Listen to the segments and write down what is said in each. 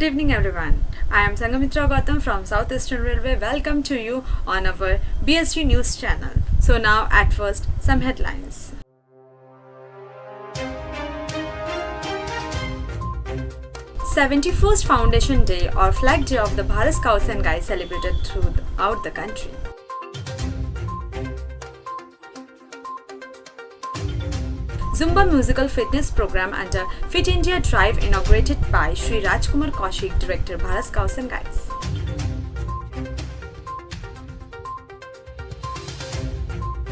evening, everyone. I am Sangamitra Gautam from Southeastern Railway. Welcome to you on our BSG News channel. So now, at first, some headlines. 71st Foundation Day or Flag Day of the Bharat Scouts and Guides celebrated throughout the country. Zumba musical fitness program under Fit India Drive inaugurated by Shri Rajkumar Kaushik, Director Bharat Scouts and Guides.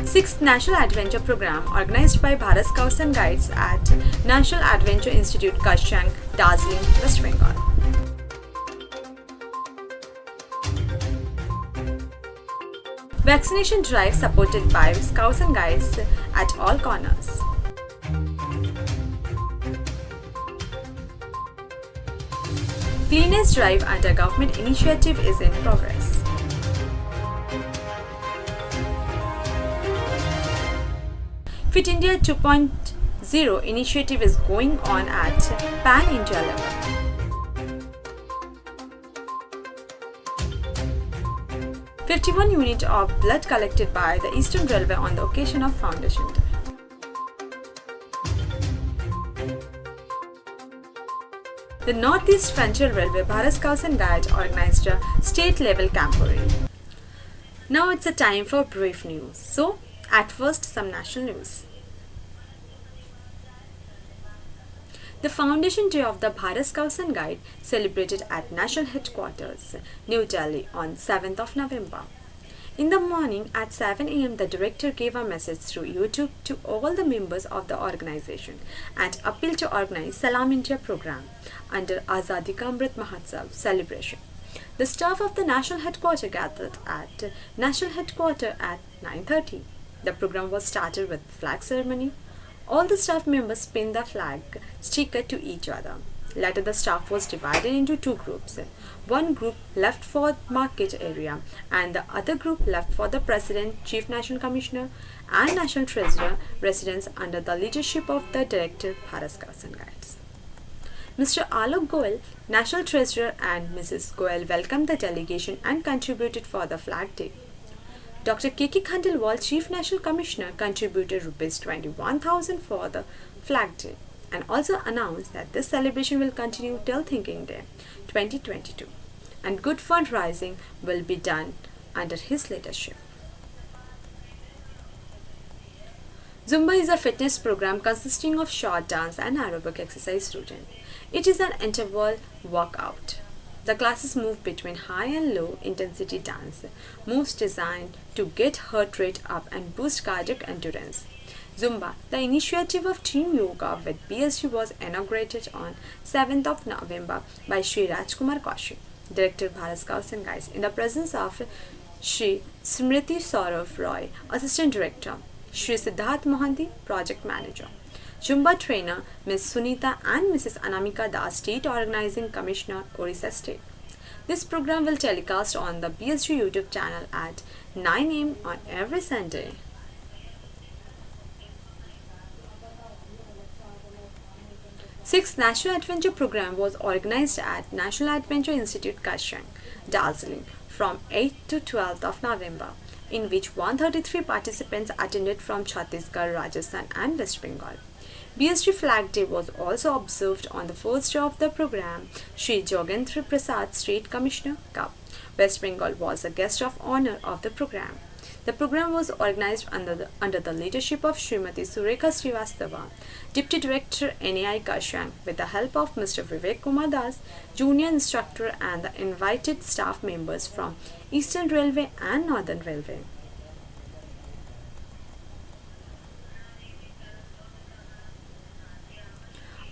Sixth National Adventure Program organized by Bharat Scouts and Guides at National Adventure Institute, Karchang, Darjeeling, West Bengal. Vaccination drive supported by Scouts and Guides at all corners. Cleanliness drive under government initiative is in progress. Fit India 2.0 initiative is going on at pan-India level. 51 units of blood collected by the Eastern Railway on the occasion of Foundation Day. The Northeast Frontier Railway Bharat Scouts and Guides organized a state-level camporee. Now it's a time for brief news. So, at first, some national news. The Foundation Day of the Bharat Scouts and Guides celebrated at National Headquarters, New Delhi on 7th of November. In the morning at 7 am, the director gave a message through YouTube to all the members of the organization and appealed to organize Salam India program under Azadi Ka Amrit Mahotsav celebration. The staff of the National Headquarters gathered at National Headquarters at 9:30. The program was started with flag ceremony. All the staff members pinned the flag sticker to each other. Later, the staff was divided into two groups. One group left for market area and the other group left for the President, Chief National Commissioner and National Treasurer residence under the leadership of the Director Bharat Scouts and Guides. Mr. Alok Goel, National Treasurer, and Mrs. Goel welcomed the delegation and contributed for the flag day. Dr. K.K. Khandelwal, Chief National Commissioner, contributed Rs 21,000 for the flag day and also announced that this celebration will continue till Thinking Day 2022 and good fundraising will be done under his leadership. Zumba is a fitness program consisting of short dance and aerobic exercise routine. It is an interval workout. The classes move between high and low intensity dance moves designed to get heart rate up and boost cardiac endurance. Zumba, the initiative of Team Yoga with BSG, was inaugurated on 7th of November by Shri Rajkumar Kaushik, Director Bharat Scouts and Guides, in the presence of Shri Smriti Saurav Roy, Assistant Director, Shri Siddharth Mohanty, Project Manager, Zumba trainer Ms. Sunita and Mrs. Anamika Das, State Organizing Commissioner, Orissa State. This program will telecast on the BSG YouTube channel at 9 am on every Sunday. Sixth National Adventure Program was organized at National Adventure Institute, Karchang, Darjeeling from 8th to 12th of November, in which 133 participants attended from Chhattisgarh, Rajasthan and West Bengal. BSG Flag Day was also observed on the first day of the program. Shri Jogendra Prasad, State Commissioner, Cup, West Bengal, was a guest of honor of the program. The program was organized under the leadership of Srimati Surekha Srivastava, Deputy Director NAI Karchang, with the help of Mr. Vivek Kumar Das, Junior Instructor, and the invited staff members from Eastern Railway and Northern Railway.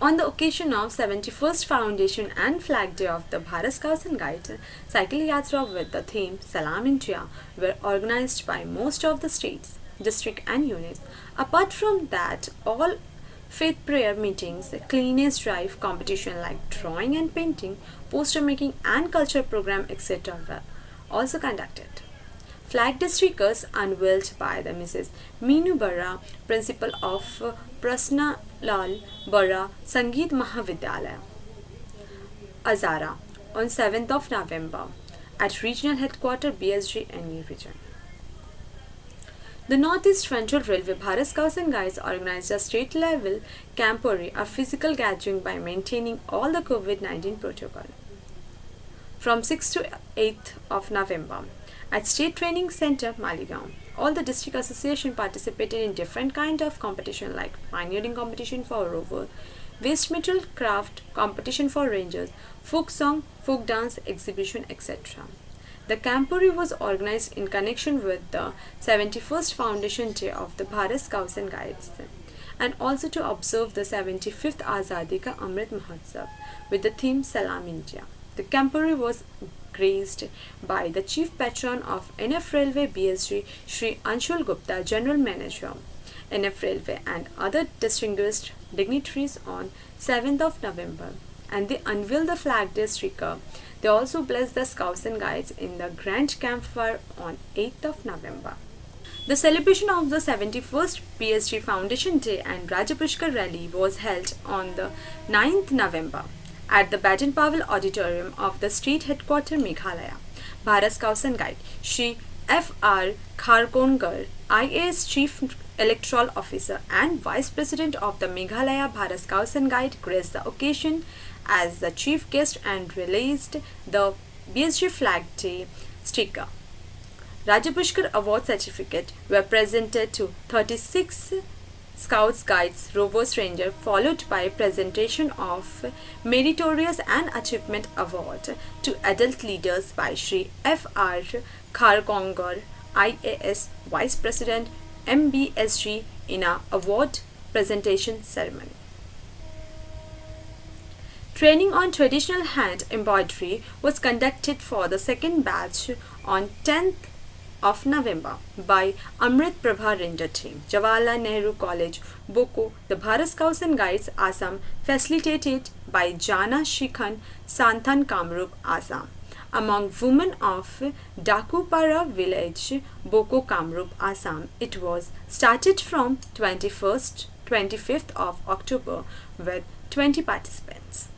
On the occasion of 71st Foundation and Flag Day of the Bharat Scouts and Guides, Cycle Yatra with the theme Salam India were organized by most of the states, district and units. Apart from that, all faith prayer meetings, cleanliness drive, competition like drawing and painting, poster making and culture program etc. were also conducted. Flag stickers unveiled by the Mrs. Meenu Barra, principal of Prasna Lal Barra Sangeet Mahavidyalaya, Azara, on 7th of November at regional headquarters BSG NE region. The Northeast Central Railway Bharat Scouts and Guides organized a state-level camporee, a physical gathering by maintaining all the COVID-19 protocol. From 6th to 8th of November, at State Training Center, Maligaon, all the district association participated in different kind of competition like pioneering competition for rover, waste material craft competition for rangers, folk song, folk dance exhibition, etc. The camporee was organized in connection with the 71st Foundation Day of the Bharat Scouts and Guides and also to observe the 75th Azadi Ka Amrit Mahotsav with the theme Salam India. The camporee was graced by the Chief Patron of NF Railway BSG, Shri Anshul Gupta, General Manager, NF Railway, and other distinguished dignitaries on 7th of November, and they unveiled the Flag Day sticker. They also blessed the Scouts and Guides in the Grand Campfire on 8th of November. The celebration of the 71st BSG Foundation Day and Rajya Pushkar Rally was held on the 9th November at the Baden Powell Auditorium of the state headquarters Meghalaya. Bharat Scouts and Guide Shri F.R. Kharkonkar, IAS Chief Electoral Officer and Vice President of the Meghalaya Bharat Scouts and Guide, graced the occasion as the chief guest and released the BSG Flag Day sticker. Rajya Pushkar Award certificate were presented to 36 Scouts, Guides, Rovers, Rangers, followed by presentation of Meritorious and Achievement Award to adult leaders by Shri F.R. Kharkonkar, IAS Vice President, MBSG, in a award presentation ceremony. Training on traditional hand embroidery was conducted for the second batch on 10th of November by Amrit Prabha Ranger Team, Jawaharlal Nehru College, Boko. The Bharat Scouts and Guides Assam, facilitated by Jana Shikhan, Santhan, Kamrup, Assam. Among women of Dakupara village, Boko, Kamrup, Assam, it was started from 25th of October with 20 participants.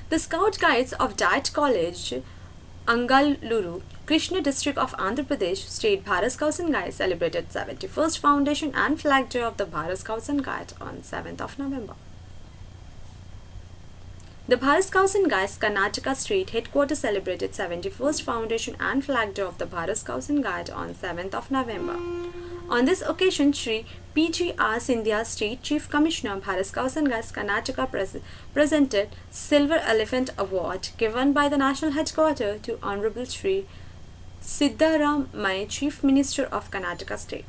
The Scout Guides of Diet College, Angaluru, Krishna district of Andhra Pradesh, State Bharat Scouts and Guides celebrated 71st Foundation and Flag Day of the Bharat Scouts and Guides on 7th of November. The Bharat Scouts and Guides Karnataka State Headquarters celebrated 71st Foundation and Flag Day of the Bharat Scouts and Guides on 7th of November. On this occasion, Shri P.G.R. Sindhya, State Chief Commissioner, Bharat Scouts and Guides Karnataka, presented Silver Elephant Award given by the National Headquarters to Honorable Shri Siddharam Mai, Chief Minister of Karnataka State.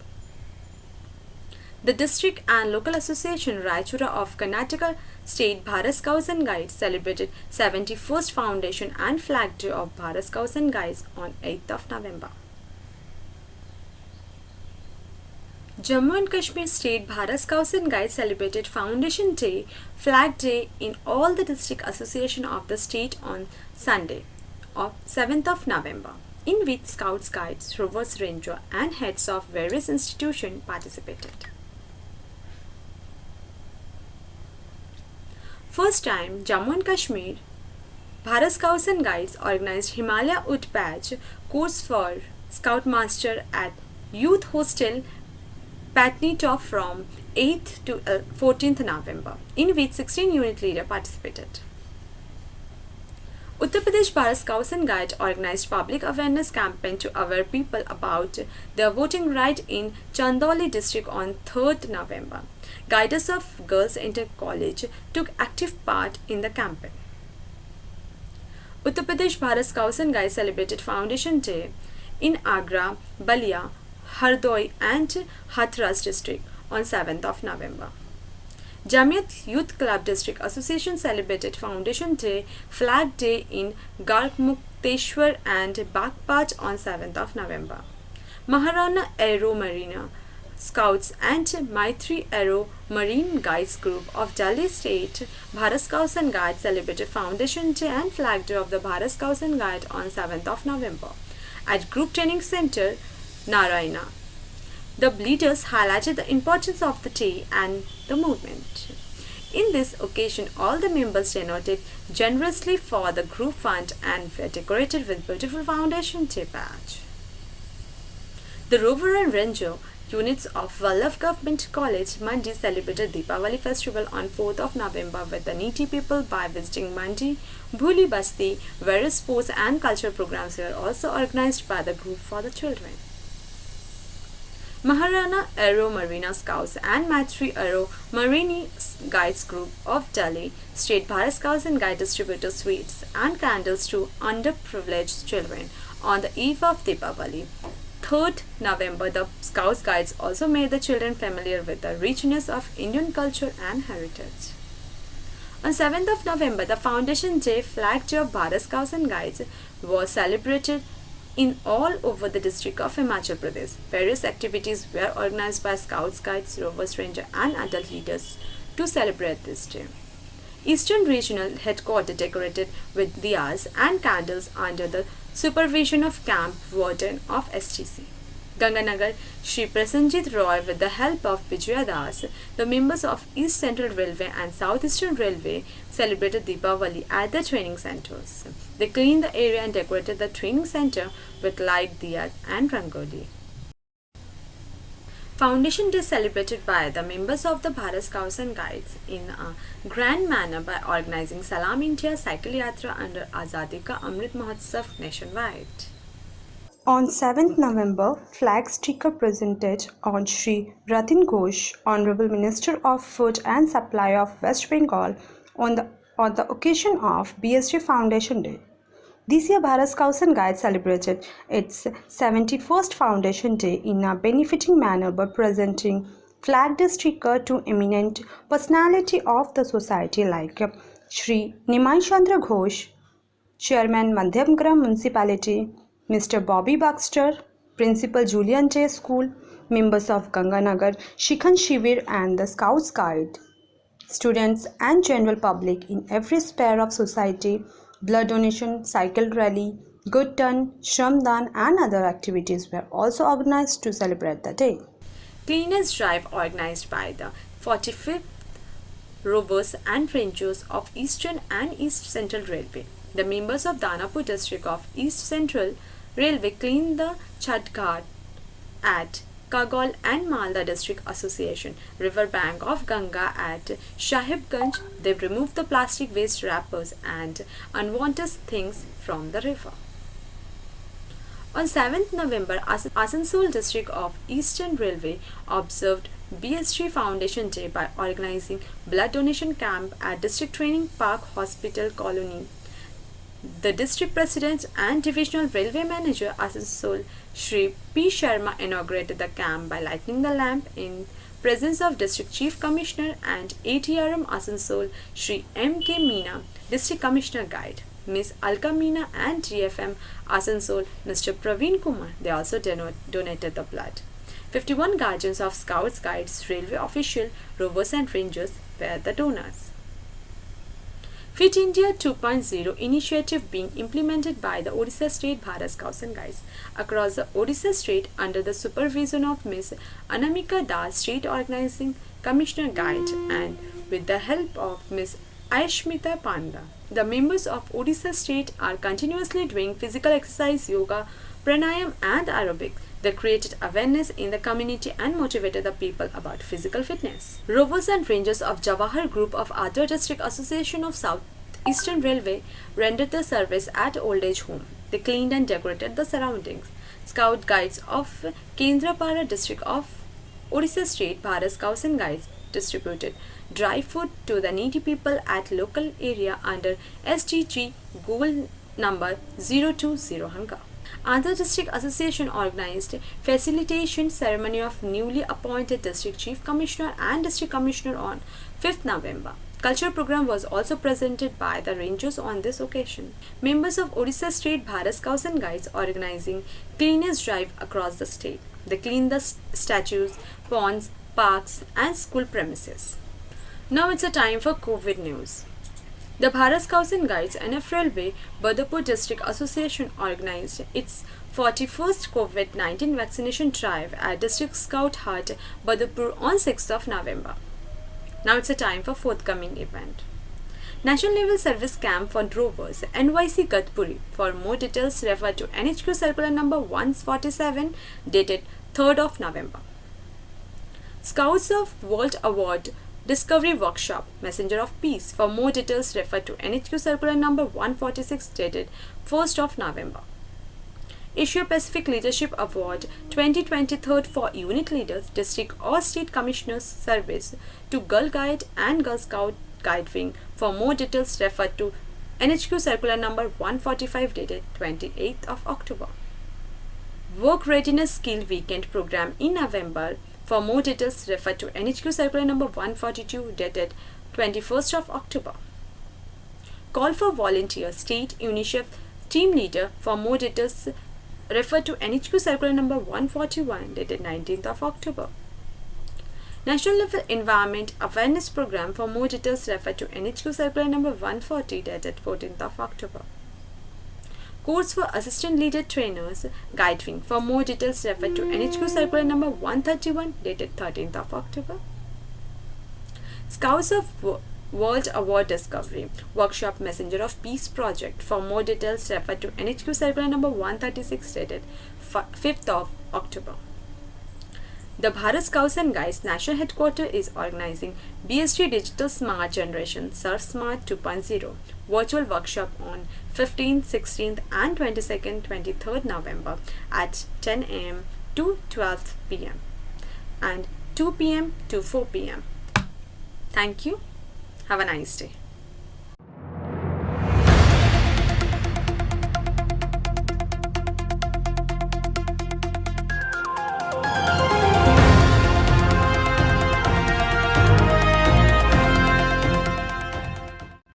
The District and Local Association Raichura of Karnataka State Bharat Scouts and Guides celebrated 71st Foundation and Flag Day of Bharat Scouts and Guides on 8th of November. Jammu and Kashmir State Bharat Scouts and Guides celebrated Foundation Day, Flag Day in all the district association of the state on Sunday of 7th of November, in which Scouts, Guides, Rovers, Ranger and heads of various institutions participated. First time, Jammu and Kashmir Bharat Scouts and Guides organized Himalaya Wood Badge course for Scoutmaster at Youth Hostel Patni Top from 8th to 14th November, in which 16 unit leaders participated. Uttar Pradesh Bharat Scouts and Guides organized public awareness campaign to aware people about their voting right in Chandauli district on 3rd November. Guides of Girls Inter College took active part in the campaign. Uttar Pradesh Bharat Scouts and Guides celebrated Foundation Day in Agra, Balia, Hardoi and Hathras district on 7th of November. Jamiat Youth Club District Association celebrated Foundation Day, Flag Day in Garhmukteshwar and Bagpat on 7th of November. Maharana Aero Marina Scouts and Maitri Aero Marine Guides Group of Delhi State Bharat Scouts and Guides celebrated Foundation Day and Flag Day of the Bharat Scouts and Guides on 7th of November at Group Training Center, Narayana. The leaders highlighted the importance of the day and the movement. In this occasion, all the members donated generously for the group fund and were decorated with beautiful Foundation Day badge. The Rover and Ranger units of Vallabh Government College, Mandi celebrated Deepavali festival on 4th of November with the needy people by visiting Mandi, Bhuli Basti. Various sports and cultural programs were also organized by the group for the children. Maharana Aero Marina Scouts and Maitri Aero Marine Guides Group of Delhi State Bharat Scouts and Guide distributed sweets and candles to underprivileged children on the eve of Deepavali. 3rd November, the Scouts Guides also made the children familiar with the richness of Indian culture and heritage. On 7th of November, the Foundation Day Flag Day of Bharat Scouts and Guides was celebrated in all over the district of Himachal Pradesh. Various activities were organized by Scouts, Guides, Rovers, Rangers and adult leaders to celebrate this day. Eastern Regional Headquarters decorated with diyas and candles under the supervision of Camp Warden of STC. Ganganagar, Shri Prasenjit Roy, with the help of Vijaya Das, the members of East Central Railway and South Eastern Railway celebrated Deepavali at the training centers. They cleaned the area and decorated the training center with light diyas and rangoli. Foundation Day celebrated by the members of the Bharat Scouts and Guides in a grand manner by organizing Salam India Cycle Yatra under Azadi Ka Amrit Mahotsav nationwide. On 7th November, flag sticker presented on Shri Ratin Ghosh, Honorable Minister of Food and Supply of West Bengal, on the occasion of BSG Foundation Day. This year, Bharat Scouts and Guides celebrated its 71st Foundation Day in a benefiting manner by presenting flag day sticker to eminent personality of the society like Shri Nimai Chandra Ghosh, Chairman Madhyamgram Municipality, Mr. Bobby Baxter, Principal Julian J. School, members of Ganganagar, Shikhan Shivir and the Scouts Guide, students and general public in every sphere of society, blood donation, cycle rally, good turn, shramdan and other activities were also organized to celebrate the day. Cleaners Drive organized by the 45th Rovers and Rangers of Eastern and East Central Railway. The members of Danapur district of East Central Railway cleaned the Chhat Ghat at Kagol and Malda District Association river bank of Ganga at Sahibganj. They removed the plastic waste wrappers and unwanted things from the river. On 7th November, Asansol District of Eastern Railway observed BSG Foundation Day by organizing blood donation camp at District Training Park Hospital Colony. The district president and divisional railway manager Asansol Shri P. Sharma inaugurated the camp by lighting the lamp in presence of district chief commissioner and ATRM Asansol Shri M. K. Meena, district commissioner guide, Ms. Alka Meena and DFM Asansol Mr. Praveen Kumar. They also donated the blood. 51 guardians of Scouts, Guides, railway official, Rovers and Rangers were the donors. Fit India 2.0 initiative being implemented by the Odisha State Bharat Scouts and Guides across the Odisha state under the supervision of Ms. Anamika Das, State Organizing Commissioner Guide, and with the help of Ms. Aishmita Panda. The members of Odisha state are continuously doing physical exercise, yoga, pranayam and aerobic. They created awareness in the community and motivated the people about physical fitness. Rovers and Rangers of Jawahar Group of Other District Association of South Eastern Railway rendered the service at old age home. They cleaned and decorated the surroundings. Scout Guides of Kendrapara District of Odisha State Bharat Scouts and Guides distributed dry food to the needy people at local area under SDG goal number 020 Hanka. Andhra District Association organized facilitation ceremony of newly appointed District Chief Commissioner and District Commissioner on 5th November. Culture program was also presented by the Rangers on this occasion. Members of Odisha State Bharat Scouts and Guides organizing cleaners drive across the state. They cleaned the statues, ponds, parks and school premises. Now it's a time for COVID news. The Bharat Scouts and Guides NF Railway Badapur District Association organized its 41st COVID-19 vaccination drive at District Scout Hut, Badapur on 6th of November. Now it's a time for forthcoming event. National Level Service Camp for Drovers, NYC Gatpuri. For more details, refer to NHQ Circular number 147 dated 3rd of November. Scouts of World Award Discovery Workshop, Messenger of Peace. For more details, refer to NHQ Circular number 146 dated 1st of November. Asia Pacific Leadership Award 2023 for Unit Leaders, District or State Commissioners Service to Girl Guide and Girl Scout Guide Wing. For more details, refer to NHQ Circular number 145 dated 28th of October. Work Readiness Skill Weekend Program in November. For more details, refer to NHQ Circular number 142 dated 21st of October. Call for Volunteer State UNICEF Team Leader. For more details, refer to NHQ Circular number 141 dated 19th of October. National Level Environment Awareness Program. For more details, refer to NHQ Circular number 140 dated 14th of October. Course for Assistant Leader Trainers Guide Wing. For more details, refer to NHQ Circular number 131 dated 13th of October. Scouts of World Award Discovery Workshop, Messenger of Peace Project. For more details, refer to NHQ Circular number 136 dated 5th of October. The Bharat Scouts and Guides National Headquarters is organizing BSG Digital Smart Generation Surf Smart 2.0 virtual workshop on 15th, 16th and 22nd, 23rd November at 10 a.m. to 12 p.m. and 2 p.m. to 4 p.m. Thank you. Have a nice day.